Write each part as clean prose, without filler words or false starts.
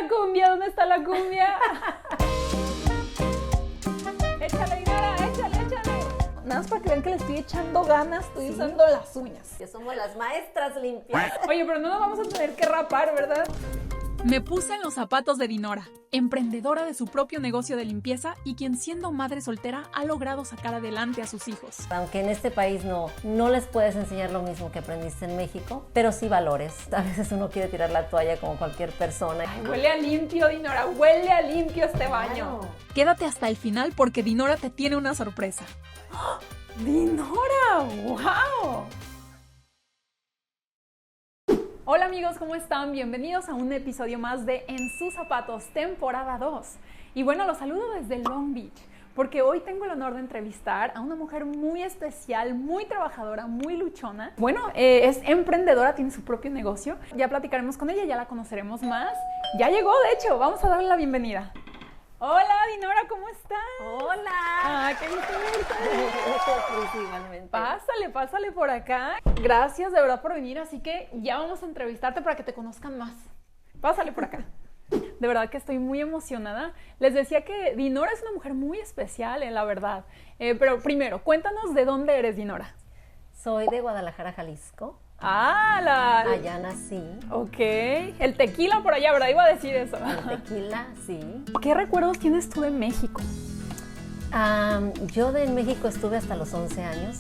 cumbia, ¿dónde está la cumbia? Échale, Dinora, échale. Nada más para que vean que le estoy echando ganas, estoy usando las uñas. Que somos las maestras limpias. Oye, pero no nos vamos a tener que rapar, ¿verdad? Me puse en los zapatos de Dinora, emprendedora de su propio negocio de limpieza y quien siendo madre soltera ha logrado sacar adelante a sus hijos. Aunque en este país no les puedes enseñar lo mismo que aprendiste en México, pero sí valores. A veces uno quiere tirar la toalla como cualquier persona. Ay, huele a limpio, Dinora, huele a limpio este baño. Claro. Quédate hasta el final porque Dinora te tiene una sorpresa. ¡Oh! ¡Dinora! ¡Wow! Hola amigos, ¿cómo están? Bienvenidos a un episodio más de En sus zapatos, temporada 2. Y bueno, los saludo desde Long Beach, porque hoy tengo el honor de entrevistar a una mujer muy especial, muy trabajadora, muy luchona. Bueno, es emprendedora, tiene su propio negocio. Ya platicaremos con ella, ya la conoceremos más. Ya llegó, de hecho, vamos a darle la bienvenida. Hola, Dinora, ¿cómo estás? ¡Hola! ¡Ah, qué gusto verte! Igualmente. Pásale por acá. Gracias de verdad por venir, así que ya vamos a entrevistarte para que te conozcan más. Pásale por acá. De verdad que estoy muy emocionada. Les decía que Dinora es una mujer muy especial, la verdad. Pero primero, cuéntanos de dónde eres, Dinora. Soy de Guadalajara, Jalisco. Allá nací. Ok. El tequila por allá, ¿verdad? Iba a decir eso. El tequila, sí. ¿Qué recuerdos tienes tú de México? Yo en México estuve hasta los 11 años.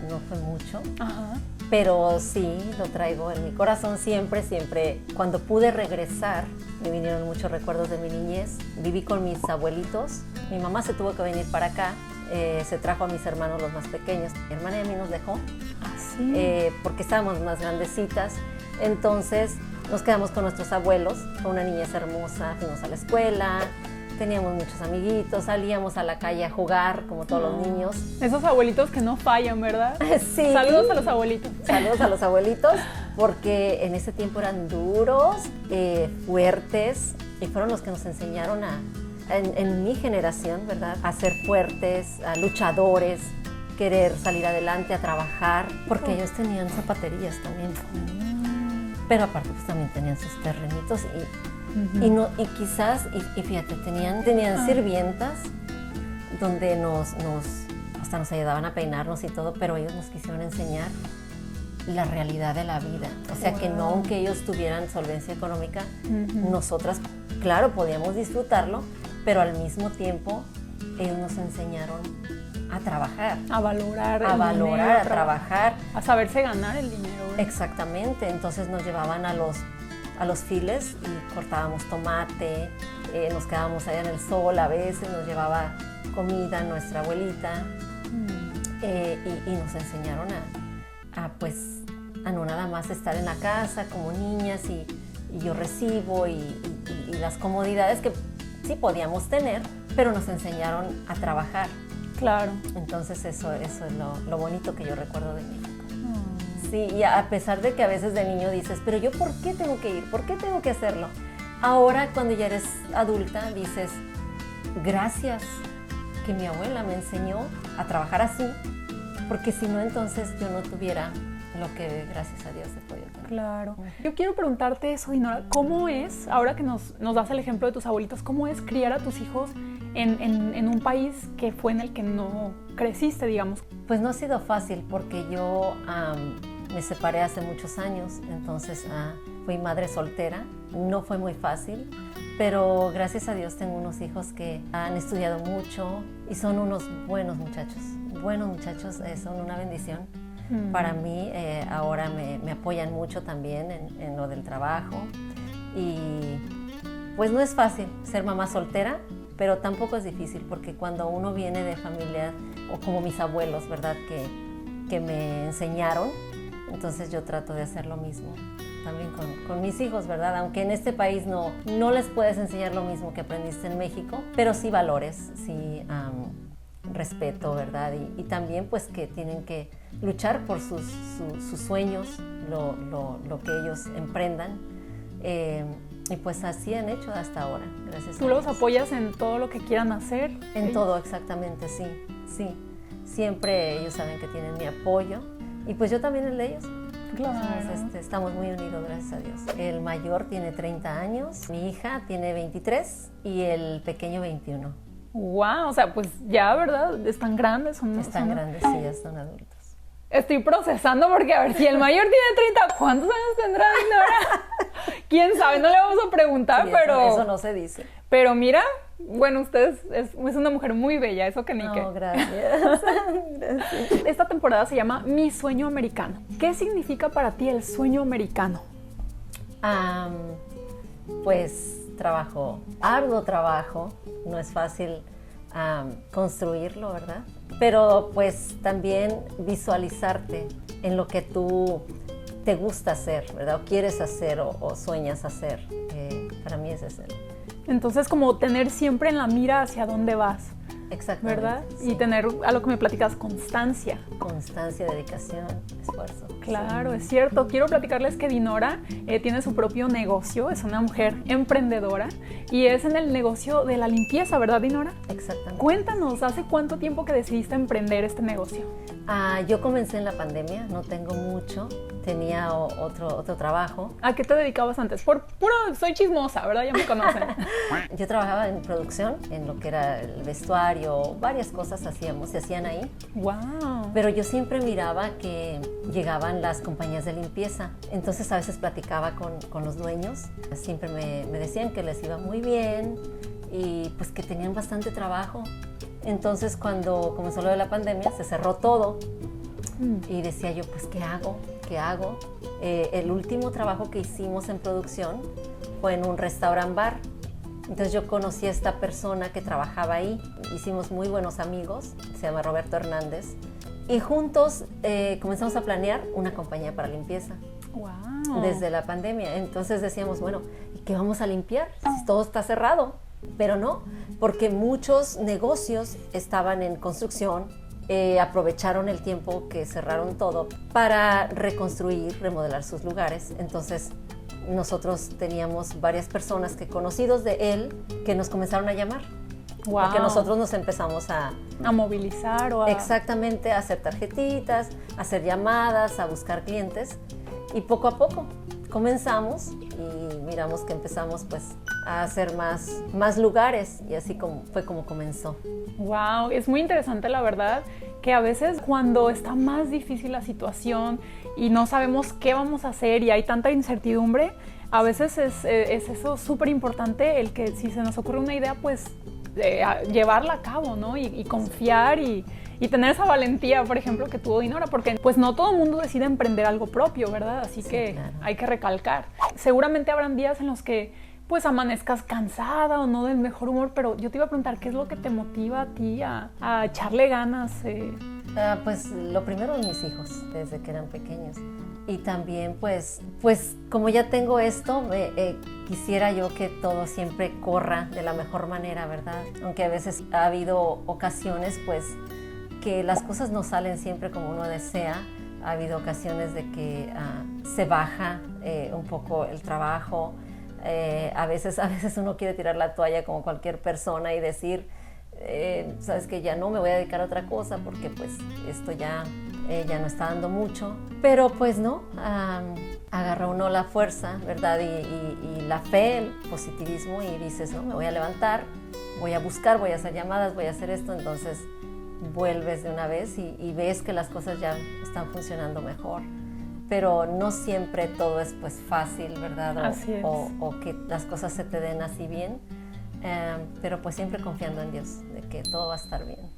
No fue mucho. Ajá. Pero sí, lo traigo en mi corazón siempre. Cuando pude regresar, me vinieron muchos recuerdos de mi niñez. Viví con mis abuelitos. Mi mamá se tuvo que venir para acá. Se trajo a mis hermanos los más pequeños. Mi hermana y a mí nos dejó. Sí. Porque estábamos más grandecitas. Entonces nos quedamos con nuestros abuelos. Fue una niñez hermosa. Fuimos a la escuela. Teníamos muchos amiguitos, salíamos a la calle a jugar, como todos los niños. Esos abuelitos que no fallan, ¿verdad? Sí. Saludos a los abuelitos. Saludos a los abuelitos, porque en ese tiempo eran duros, fuertes, y fueron los que nos enseñaron en mi generación, ¿verdad? A ser fuertes, a luchadores, querer salir adelante, a trabajar, porque ellos tenían zapaterías también. Pero aparte pues también tenían sus terrenitos y quizás, fíjate, tenían sirvientas donde hasta nos ayudaban a peinarnos y todo, pero ellos nos quisieron enseñar la realidad de la vida. O sea, que no, aunque ellos tuvieran solvencia económica, nosotras, claro, podíamos disfrutarlo, pero al mismo tiempo ellos nos enseñaron a trabajar. A valorar A trabajar. A saberse ganar el dinero. Exactamente, entonces nos llevaban a los files y cortábamos tomate, nos quedábamos allá en el sol, a veces nos llevaba comida nuestra abuelita y nos enseñaron a no nada más estar en la casa como niñas y yo recibo y las comodidades que sí podíamos tener, pero nos enseñaron a trabajar. Claro. Entonces eso es lo bonito que yo recuerdo de México. Sí, y a pesar de que a veces de niño dices, pero yo ¿por qué tengo que ir? ¿Por qué tengo que hacerlo? Ahora cuando ya eres adulta dices, gracias que mi abuela me enseñó a trabajar así, porque si no entonces yo no tuviera lo que gracias a Dios he podido tener. Claro. Yo quiero preguntarte eso, Dinora, ¿cómo es, ahora que nos das el ejemplo de tus abuelitos, cómo es criar a tus hijos en un país que fue en el que no creciste, digamos? Pues no ha sido fácil porque yo me separé hace muchos años, entonces fui madre soltera. No fue muy fácil, pero gracias a Dios tengo unos hijos que han estudiado mucho y son unos buenos muchachos. Buenos muchachos, son una bendición. Para mí ahora me apoyan mucho también en lo del trabajo y pues no es fácil ser mamá soltera, pero tampoco es difícil porque cuando uno viene de familia o como mis abuelos, ¿verdad? Que me enseñaron, entonces yo trato de hacer lo mismo también con mis hijos, ¿verdad? Aunque en este país no les puedes enseñar lo mismo que aprendiste en México, pero sí valores, sí respeto, ¿verdad? Y también pues que tienen que luchar por sus sueños, lo que ellos emprendan. Y pues así han hecho hasta ahora, gracias a Dios. ¿Tú los apoyas en todo lo que quieran hacer? En todo, exactamente, sí. Siempre ellos saben que tienen mi apoyo y pues yo también el de ellos. Claro. Somos, estamos muy unidos, gracias a Dios. El mayor tiene 30 años, mi hija tiene 23 y el pequeño 21. Wow, o sea, pues ya, ¿verdad? Están grandes. Están grandes, sí, ya son adultos. Estoy procesando porque, a ver, si el mayor tiene 30, ¿cuántos años tendrá Dinora? ¿Quién sabe? No le vamos a preguntar, Sí, pero... Eso no se dice. Pero mira, bueno, usted es una mujer muy bella, eso que ni qué. No, gracias. Gracias. Esta temporada se llama Mi Sueño Americano. ¿Qué significa para ti el sueño americano? Pues trabajo, arduo trabajo, no es fácil construirlo, ¿verdad? Pero pues también visualizarte en lo que tú te gusta hacer, ¿verdad? O quieres hacer o sueñas hacer. Para mí ese es el... Entonces, como tener siempre en la mira hacia dónde vas. Exactamente. ¿Verdad? Sí. Y tener, a lo que me platicas, constancia. Constancia, dedicación, esfuerzo. Claro, Sí. es cierto. Quiero platicarles que Dinora tiene su propio negocio, es una mujer emprendedora y es en el negocio de la limpieza, ¿verdad, Dinora? Exactamente. Cuéntanos, ¿hace cuánto tiempo que decidiste emprender este negocio? Yo comencé en la pandemia, no tengo mucho, tenía otro trabajo. ¿A qué te dedicabas antes? Por puro, soy chismosa, ¿verdad? Ya me conocen. Yo trabajaba en producción, en lo que era el vestuario, varias cosas se hacían ahí. ¡Wow! Pero yo siempre miraba que llegaban las compañías de limpieza, entonces a veces platicaba con los dueños, siempre me decían que les iba muy bien y pues que tenían bastante trabajo. Entonces cuando comenzó lo de la pandemia se cerró todo y decía yo, pues ¿qué hago? ¿Qué hago? El último trabajo que hicimos en producción fue en un restaurant bar. Entonces yo conocí a esta persona que trabajaba ahí, hicimos muy buenos amigos, se llama Roberto Hernández, y juntos comenzamos a planear una compañía para limpieza. ¡Wow! Desde la pandemia. Entonces decíamos, bueno, ¿y qué vamos a limpiar? Si todo está cerrado. Pero no, porque muchos negocios estaban en construcción, aprovecharon el tiempo que cerraron todo para reconstruir, remodelar sus lugares. Entonces nosotros teníamos varias personas conocidos de él que nos comenzaron a llamar. Wow. Porque nosotros nos empezamos a movilizar o a... Exactamente, a hacer tarjetitas, a hacer llamadas, a buscar clientes. Y poco a poco comenzamos y miramos que empezamos pues a hacer más lugares y así fue como comenzó. Wow, es muy interesante la verdad que a veces cuando está más difícil la situación y no sabemos qué vamos a hacer y hay tanta incertidumbre, a veces es eso súper importante el que si se nos ocurre una idea pues llevarla a cabo, ¿no? Y confiar y tener esa valentía, por ejemplo, que tuvo Dinora, porque pues no todo el mundo decide emprender algo propio, ¿verdad? Así Sí, que claro. hay que recalcar. Seguramente habrán días en los que pues amanezcas cansada o no del mejor humor, pero yo te iba a preguntar, ¿qué es lo que te motiva a ti a echarle ganas? Pues lo primero mis hijos, desde que eran pequeños. Y también pues como ya tengo esto, quisiera yo que todo siempre corra de la mejor manera, ¿verdad? Aunque a veces ha habido ocasiones pues que las cosas no salen siempre como uno desea. Ha habido ocasiones de que se baja un poco el trabajo. A veces uno quiere tirar la toalla como cualquier persona y decir, sabes que ya no me voy a dedicar a otra cosa porque pues esto ya no está dando mucho. Pero pues no, agarra uno la fuerza, ¿verdad? Y la fe, el positivismo y dices, no, me voy a levantar, voy a buscar, voy a hacer llamadas, voy a hacer esto. Entonces vuelves de una vez y ves que las cosas ya están funcionando mejor. Pero no siempre todo es pues fácil, ¿verdad? Así es. O que las cosas se te den así bien, pero pues siempre confiando en Dios, de que todo va a estar bien.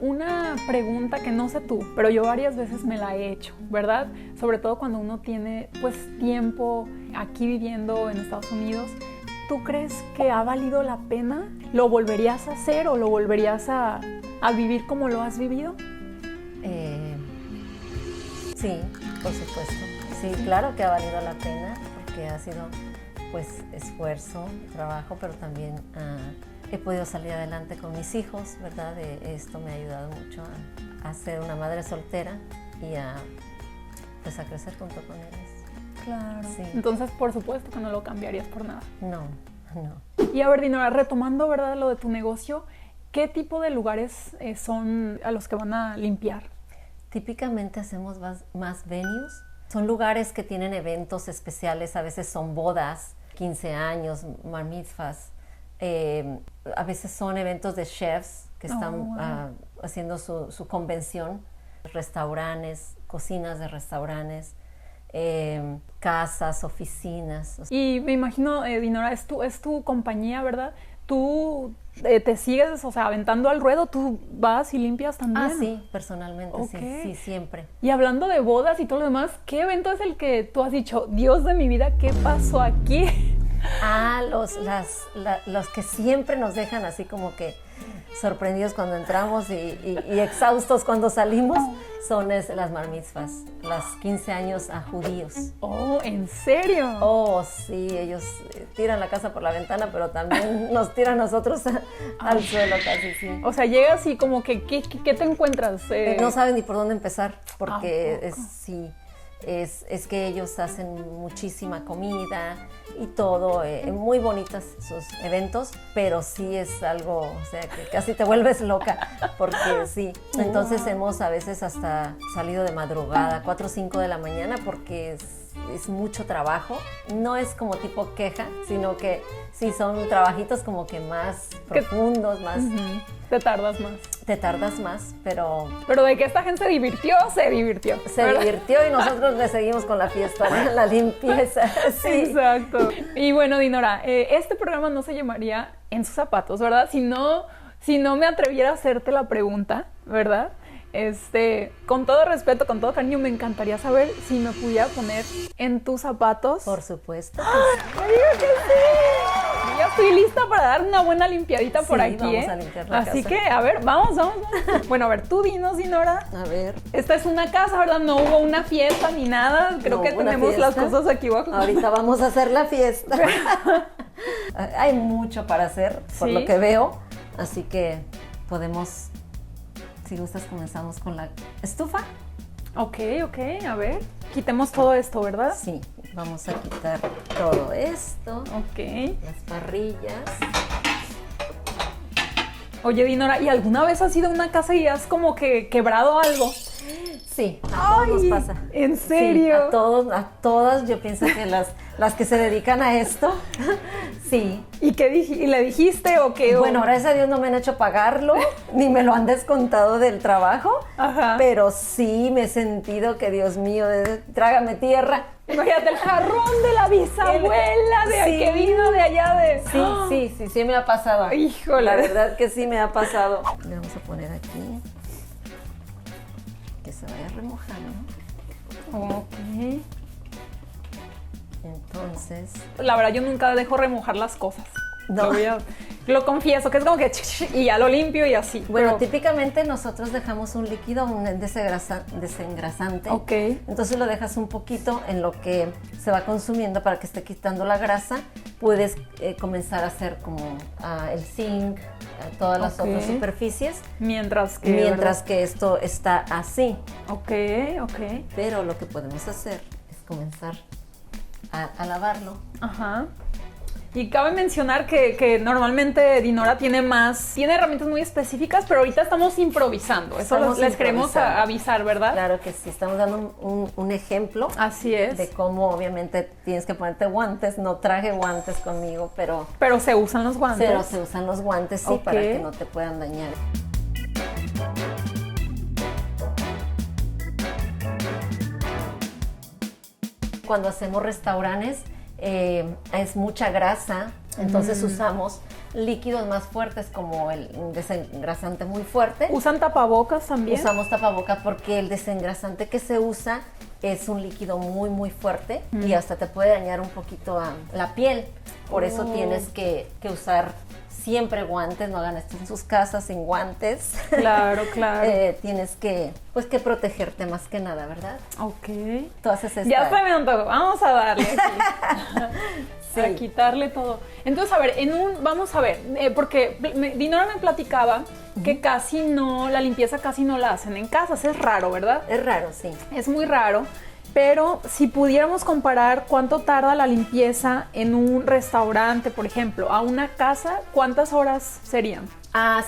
Una pregunta que no sé tú, pero yo varias veces me la he hecho, ¿verdad? Sobre todo cuando uno tiene pues tiempo aquí viviendo en Estados Unidos. ¿Tú crees que ha valido la pena? ¿Lo volverías a hacer o lo volverías a vivir como lo has vivido? Sí, por supuesto. Sí, claro que ha valido la pena porque ha sido pues esfuerzo, trabajo, pero también he podido salir adelante con mis hijos, ¿verdad? Esto me ha ayudado mucho a ser una madre soltera y a crecer junto con ellos. Claro. Sí. Entonces, por supuesto que no lo cambiarías por nada. No. Y a ver, Dinora, retomando, ¿verdad? Lo de tu negocio, ¿qué tipo de lugares son a los que van a limpiar? Típicamente hacemos más venues, Son lugares que tienen eventos especiales, a veces son bodas, 15 años, bar mitzvahs, a veces son eventos de chefs que están haciendo su convención, restaurantes, cocinas de restaurantes, casas, oficinas. Y me imagino, Dinora, es tu compañía, ¿verdad? Tú te sigues, o sea, aventando al ruedo, tú vas y limpias también. Ah, sí, personalmente, sí, siempre. Y hablando de bodas y todo lo demás, ¿qué evento es el que tú has dicho, Dios de mi vida, qué pasó aquí? Ah, los que siempre nos dejan así como que sorprendidos cuando entramos y exhaustos cuando salimos son las bar mitzvahs, las 15 años a judíos. Oh, ¿en serio? Oh, sí, ellos tiran la casa por la ventana, pero también nos tiran nosotros al suelo casi, sí. O sea, llegas y como que, ¿qué te encuentras? No saben ni por dónde empezar, porque es que ellos hacen muchísima comida y todo, muy bonitas sus eventos, pero sí es algo, o sea, que casi te vuelves loca, porque sí. Entonces hemos a veces hasta salido de madrugada, 4 o 5 de la mañana, porque es mucho trabajo. No es como tipo queja, sino que sí son trabajitos como que más profundos, más... Te tardas más. Te tardas más, pero... Pero de que esta gente se divirtió. Se divirtió y nosotros le seguimos con la fiesta, la limpieza. Sí. Exacto. Y bueno, Dinora, este programa no se llamaría En sus zapatos, ¿verdad? Si no me atreviera a hacerte la pregunta, ¿verdad? Con todo respeto, con todo cariño, me encantaría saber si me pudiera poner en tus zapatos. Por supuesto. ¡Ay, digo que sí! Ya estoy lista para dar una buena limpiadita por aquí, vamos a limpiar la Así casa. que, a ver, vamos. Bueno, a ver, tú dinos, Dinora. A ver. Esta es una casa, ¿verdad? No hubo una fiesta ni nada. Creo que tenemos las cosas aquí abajo. Ahorita vamos a hacer la fiesta. Hay mucho para hacer, por lo que veo. Así que podemos... Si gustas, comenzamos con la estufa. Ok, a ver. Quitemos todo esto, ¿verdad? Sí, vamos a quitar todo esto. Ok. Las parrillas. Oye, Dinora, ¿y alguna vez has ido a una casa y has como que quebrado algo? Sí, a todos nos pasa. ¿En serio? Sí, a todas, yo pienso que las que se dedican a esto, sí. ¿Y qué ¿Y le dijiste o qué? Bueno, gracias a Dios no me han hecho pagarlo, ni me lo han descontado del trabajo, pero sí me he sentido que, Dios mío, trágame tierra. Imagínate, el jarrón de la bisabuela que vino de allá de... Sí me ha pasado. Híjole. La verdad que sí me ha pasado. Le vamos a poner aquí. Que se vaya remojando. Ok. Entonces... La verdad, yo nunca dejo remojar las cosas. No. Lo confieso, que es como que... Y ya lo limpio y así. Bueno, típicamente nosotros dejamos un líquido, un desengrasante. Ok. Entonces lo dejas un poquito en lo que se va consumiendo para que esté quitando la grasa. Puedes comenzar a hacer como el zinc, todas las otras superficies. Mientras que esto está así. Ok. Pero lo que podemos hacer es comenzar a lavarlo. Ajá. Y cabe mencionar que normalmente Dinora tiene herramientas muy específicas, pero ahorita estamos improvisando. Eso les queremos avisar, ¿verdad? Claro que sí, estamos dando un ejemplo. Así es. De cómo obviamente tienes que ponerte guantes. No traje guantes conmigo, pero... Pero se usan los guantes. Pero se usan los guantes, sí, para que no te puedan dañar. Cuando hacemos restaurantes, es mucha grasa, entonces usamos líquidos más fuertes como el desengrasante muy fuerte. ¿Usan tapabocas también? Usamos tapabocas porque el desengrasante que se usa es un líquido muy muy fuerte y hasta te puede dañar un poquito la piel. Por eso tienes que usar siempre guantes, no hagan esto en sus casas sin guantes. Claro. Tienes que protegerte más que nada, ¿verdad? Ok. Tú haces esta... Ya se me antojó, vamos a darle. Sí. A quitarle todo. Entonces, a ver, vamos a ver, porque Dinora me platicaba que la limpieza casi no la hacen en casas, es raro, ¿verdad? Es raro, sí. Es muy raro. pero si pudiéramos comparar cuánto tarda la limpieza en un restaurante, por ejemplo, a una casa, ¿cuántas horas serían?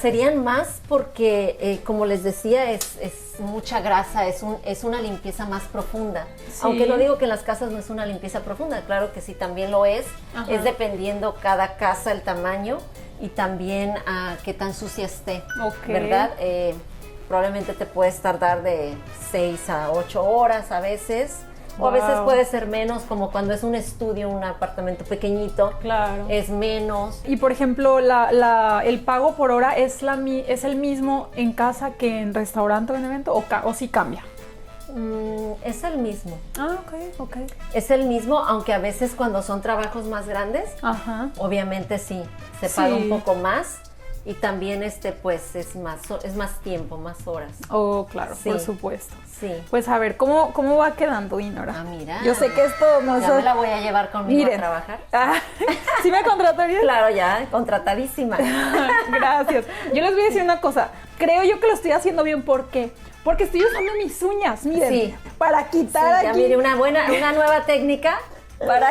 Serían más porque, como les decía, es mucha grasa, es una limpieza más profunda. Sí. Aunque no digo que en las casas no es una limpieza profunda, claro que sí, también lo es. Ajá. Es dependiendo cada casa el tamaño y también qué tan sucia esté, Ok. ¿verdad? Probablemente te puedes tardar de 6 a 8 horas a veces. O a veces Wow. puede ser menos, como cuando es un estudio, un apartamento pequeñito. Claro. Es menos. Y por ejemplo, el pago por hora es el mismo en casa que en restaurante o en evento, o sí cambia. Es el mismo. Ok. Es el mismo, aunque a veces cuando son trabajos más grandes, Ajá. obviamente sí, se paga Sí. un poco más y también pues es más tiempo, más horas. Oh, claro, Sí. por supuesto. Sí. Pues a ver, ¿cómo va quedando, Dinora? Mira. Yo sé que esto no Ya me la voy a llevar conmigo Miren. a trabajar. ¿Sí me contratarías? Claro, ya, contratadísima. Gracias. Yo les voy a decir una cosa. Creo yo que lo estoy haciendo bien. ¿Por qué? Porque estoy usando mis uñas, miren, Sí. para quitar Ya aquí. mire, una nueva técnica para...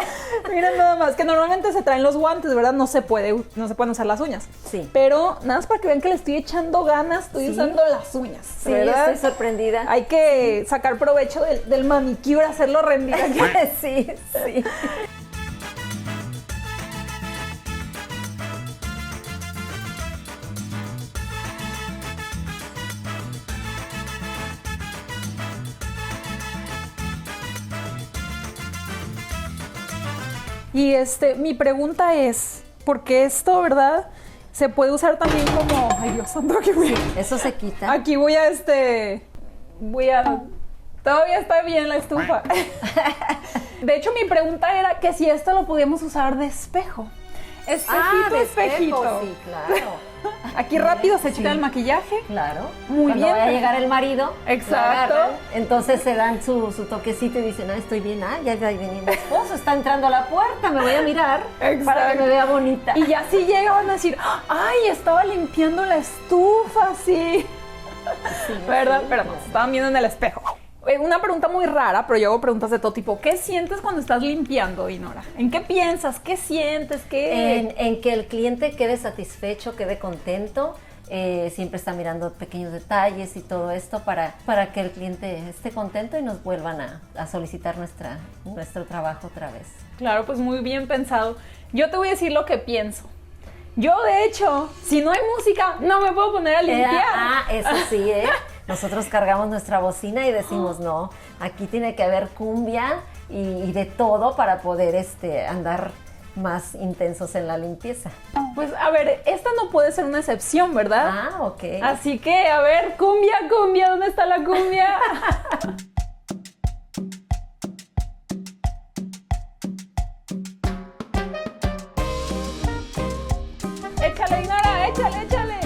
Miren nada más, que normalmente se traen los guantes, ¿verdad? No se pueden usar las uñas. Sí. Pero nada más para que vean que le estoy echando ganas, estoy Sí. usando las uñas, Sí, ¿verdad? estoy sorprendida. Hay que sacar provecho del manicure, hacerlo rendir aquí. Sí. Y mi pregunta es, porque esto, ¿verdad? Se puede usar también como, ay Dios santo, aquí Eso se quita. aquí todavía está bien la estufa. De hecho, mi pregunta era que si esto lo podíamos usar de espejo. Espejito, de espejito. espejo, sí, claro. Aquí rápido se quita el maquillaje. Claro. Muy Cuando bien. vaya a llegar el marido, Exacto. lo agarran, entonces se dan su toquecito y dicen, estoy bien, ya va a venir mi esposo, está entrando a la puerta, me voy a mirar para Exacto. que me vea bonita. Y ya si llegan a decir, ay, estaba limpiando la estufa, sí. Sí, ¿Verdad? sí, Pero no, claro. se estaban viendo en el espejo. Una pregunta muy rara, pero yo hago preguntas de todo tipo. ¿Qué sientes cuando estás limpiando, Dinora? ¿En qué piensas? ¿Qué sientes? En que el cliente quede satisfecho, quede contento. Siempre está mirando pequeños detalles y todo esto para que el cliente esté contento y nos vuelvan a solicitar nuestro trabajo otra vez. Claro, pues muy bien pensado. Yo te voy a decir lo que pienso. Yo, de hecho, si no hay música, no me puedo poner a limpiar. Eso sí, Nosotros cargamos nuestra bocina y decimos, no, aquí tiene que haber cumbia y de todo para poder andar más intensos en la limpieza. Pues, a ver, esta no puede ser una excepción, ¿verdad? Ok. Así que, a ver, cumbia, ¿dónde está la cumbia? Échale, Dinora, échale.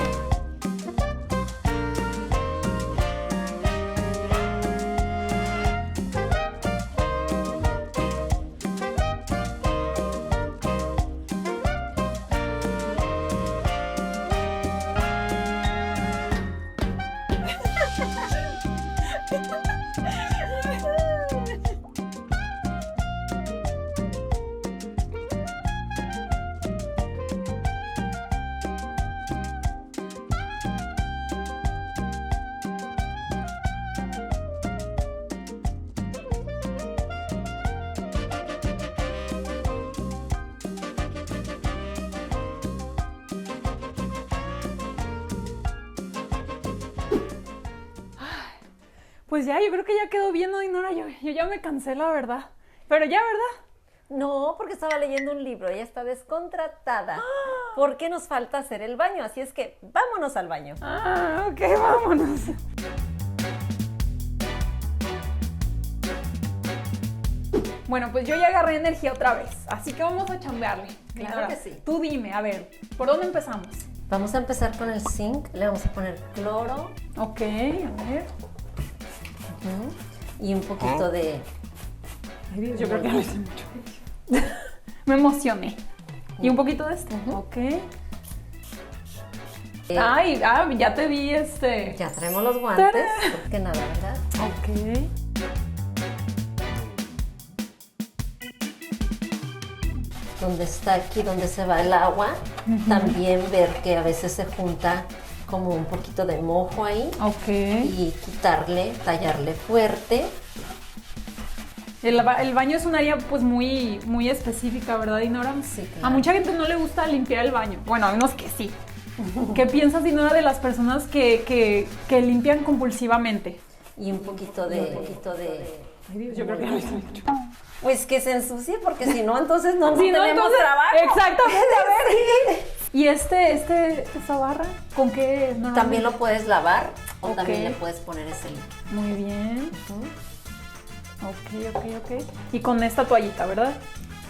Pues ya, yo creo que ya quedó bien, ¿no, Dinora? Yo ya me cansé, la verdad. Pero ya, ¿verdad? No, porque estaba leyendo un libro, ella está descontratada. Porque nos falta hacer el baño, así es que vámonos al baño. Ok, vámonos. Bueno, pues yo ya agarré energía otra vez, así que vamos a chambearle. Claro Dinora, que sí. Tú dime, a ver, ¿por dónde empezamos? Vamos a empezar con el zinc, le vamos a poner cloro Ok, a ver. y un poquito de... Ay, Dios, yo creo que ya lo hice mucho. Me emocioné. Y un poquito de esto. Ok. Ay, ya te vi Ya traemos los guantes, ¡Tarán! porque nada, ¿verdad? Ok. donde está aquí, donde se va el agua, también ver que a veces se junta como un poquito de mojo ahí. Ok. Y quitarle, tallarle fuerte. El baño es un área pues muy, muy específica, ¿verdad, Dinora? Sí, claro. A mucha gente no le gusta limpiar el baño. Bueno, a unos que sí. ¿Qué piensas, Dinora, de las personas que limpian compulsivamente? Y un poquito de... Ay, Dios, yo creo que ya lo hice mucho. Pues que se ensucie, porque si no, entonces no Si no, tenemos entonces, trabajo. exactamente, a ver. Sí. ¿Y esta barra? ¿Con qué normalmente? También lo puedes lavar o Ok. también le puedes poner ese líquido. Muy bien. Ok. Y con esta toallita, ¿verdad?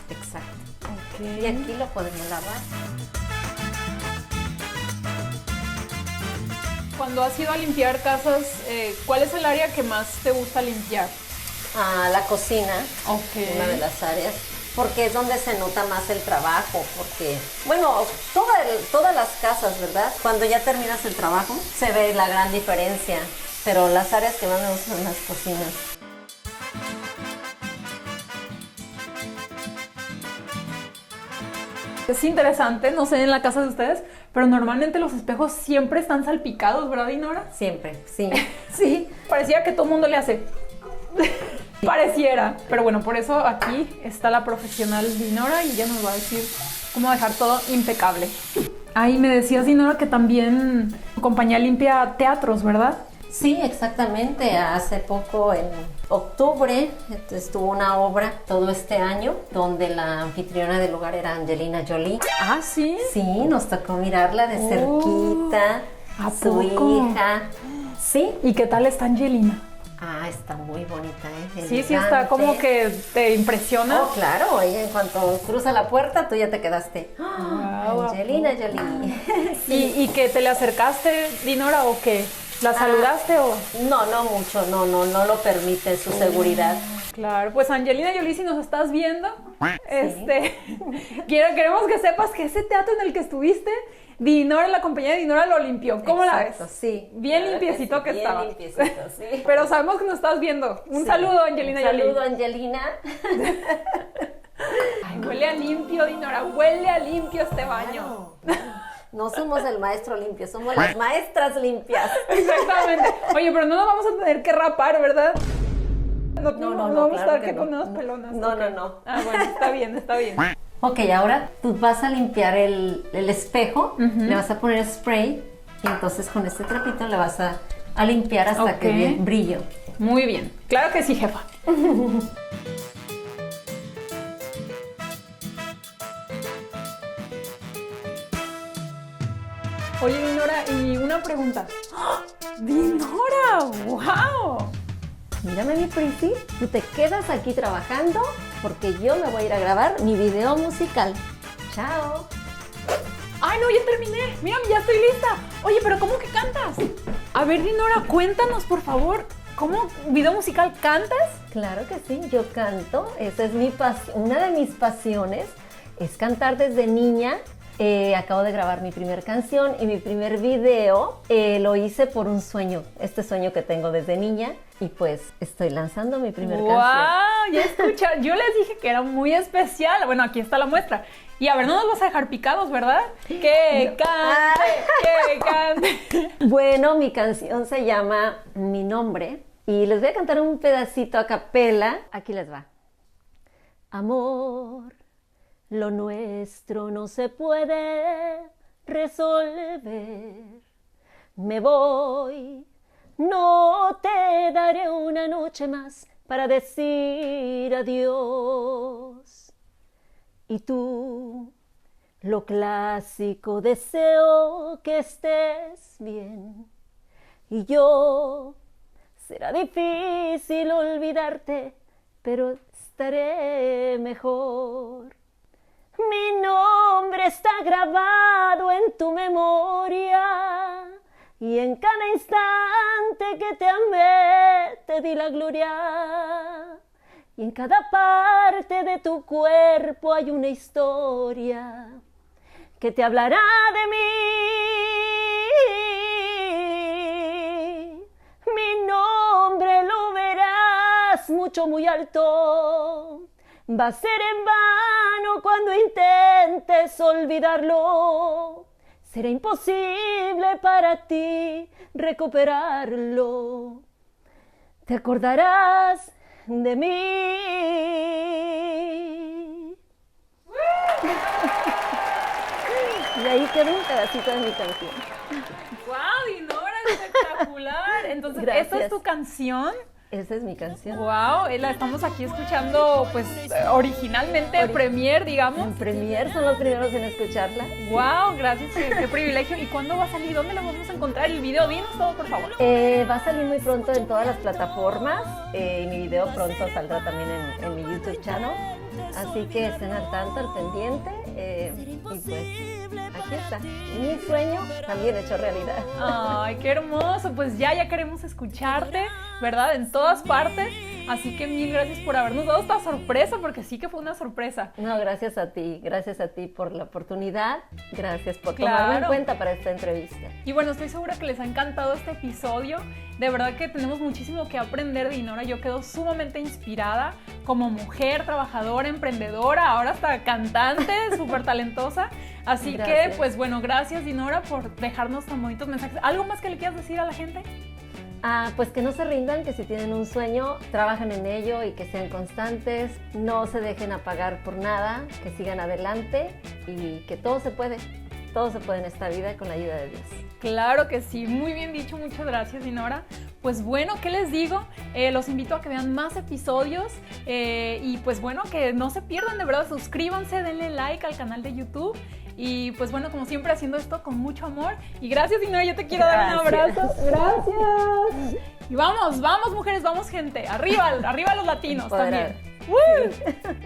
Exacto. Ok. Y aquí lo podemos lavar. Cuando has ido a limpiar casas, ¿cuál es el área que más te gusta limpiar? La cocina, Ok. una de las áreas, porque es donde se nota más el trabajo, porque, bueno, todas las casas, ¿verdad? Cuando ya terminas el trabajo, se ve la gran diferencia, pero las áreas que más me gustan son las cocinas. Es interesante, no sé en la casa de ustedes, pero normalmente los espejos siempre están salpicados, ¿verdad, Dinora? Siempre, sí. Sí, parecía que todo el mundo le hace. Pareciera. Pero bueno, por eso aquí está la profesional Dinora y ella nos va a decir cómo dejar todo impecable. Ahí me decías, Dinora, que también tu compañía limpia teatros, ¿verdad? Sí, exactamente. Hace poco, en octubre, estuvo una obra todo este año donde la anfitriona del lugar era Angelina Jolie. Ah, sí. Sí, nos tocó mirarla de cerquita, ¿a su poco? hija. Sí. ¿Y qué tal está Angelina? Está muy bonita, ¿eh? Sí, está como que te impresiona. Oh, claro, ella en cuanto cruza la puerta, tú ya te quedaste. Wow, Angelina Jolie. ¿Y que te le acercaste, Dinora, o que la saludaste o...? No mucho, no lo permite su seguridad. Claro, pues Angelina Jolie, si nos estás viendo, queremos que sepas que ese teatro en el que estuviste, Dinora, la compañía de Dinora lo limpió. ¿Cómo la ves? Exacto, sí. Bien Claro limpiecito que sí, estaba. Bien limpiecito, sí. Pero sabemos que nos estás viendo. Un Sí. saludo, Angelina Un Jolie. saludo, Angelina. Ay, huele a limpio, Dinora, huele a limpio este baño. No somos el maestro limpio, somos las maestras limpias. Exactamente. Oye, pero no nos vamos a tener que rapar, ¿verdad? No vamos a estar claro que que con no. unas pelonas. No, Ok. no. Ah, bueno, está bien. Ok, ahora tú vas a limpiar el espejo, le vas a poner spray y entonces con este trapito le vas a limpiar hasta Ok. que dé brillo. Muy bien. Claro que sí, jefa. Oye, Dinora, y una pregunta. ¡Ah! ¡Dinora! ¡Wow! Mírame, mi Prissy, tú te quedas aquí trabajando porque yo me voy a ir a grabar mi video musical. Chao. ¡Ay, no! ¡Ya terminé! ¡Mírame, ya estoy lista! Oye, pero ¿cómo que cantas? A ver, Dinora, cuéntanos, por favor. ¿Cómo video musical cantas? Claro que sí, yo canto. Esa es una de mis pasiones, es cantar desde niña. Acabo de grabar mi primer canción y mi primer video lo hice por un sueño, este sueño que tengo desde niña, y pues estoy lanzando mi primer canción. ¡Wow! Ya escucha, yo les dije que era muy especial. Bueno, aquí está la muestra. Y a ver, no nos vas a dejar picados, ¿verdad? ¡Que cante! Bueno, mi canción se llama Mi Nombre y les voy a cantar un pedacito a capela. Aquí les va. Amor, lo nuestro no se puede resolver. Me voy, no te daré una noche más para decir adiós. Y tú, lo clásico, deseo que estés bien. Y yo, será difícil olvidarte, pero estaré mejor. Mi nombre está grabado en tu memoria y en cada instante que te amé te di la gloria. Y en cada parte de tu cuerpo hay una historia que te hablará de mí. Mi nombre lo verás mucho, muy alto. Va a ser en vano cuando intentes olvidarlo. Será imposible para ti recuperarlo. Te acordarás de mí. Y ahí queda un pedacito de mi canción. ¡Wow, Dinora! ¡Espectacular! Entonces, Gracias. ¿esta es tu canción? Esa es mi canción. ¡Wow! La estamos aquí escuchando, pues, originalmente, premier, digamos. En Premier son los primeros en escucharla. ¡Wow! Gracias, qué privilegio. ¿Y cuándo va a salir? ¿Dónde lo vamos a encontrar? El video, dinos todo, por favor. Va a salir muy pronto en todas las plataformas y mi video pronto saldrá también en mi YouTube channel. Así que estén al tanto, al pendiente. Y pues aquí está. Mi sueño también hecho realidad. ¡Ay, qué hermoso! Pues ya queremos escucharte, ¿verdad? En todas partes. Así que mil gracias por habernos dado esta sorpresa, porque sí que fue una sorpresa. No, gracias a ti por la oportunidad, gracias por Claro. tomarme en cuenta para esta entrevista. Y bueno, estoy segura que les ha encantado este episodio. De verdad que tenemos muchísimo que aprender de Dinora. Yo quedo sumamente inspirada como mujer, trabajadora, emprendedora, ahora hasta cantante, súper talentosa. Así Gracias. que, pues bueno, gracias Dinora por dejarnos tan bonitos mensajes. ¿Algo más que le quieras decir a la gente? Pues que no se rindan, que si tienen un sueño, trabajen en ello y que sean constantes, no se dejen apagar por nada, que sigan adelante y que todo se puede en esta vida con la ayuda de Dios. Claro que sí, muy bien dicho, muchas gracias Dinora. Pues bueno, ¿qué les digo? Los invito a que vean más episodios y pues bueno, que no se pierdan, de verdad, suscríbanse, denle like al canal de YouTube. Y pues bueno, como siempre, haciendo esto con mucho amor. Y gracias, Dinora, yo te quiero dar un abrazo. Gracias. Y vamos mujeres, vamos gente. Arriba los latinos Empoderar. también. ¡Woo!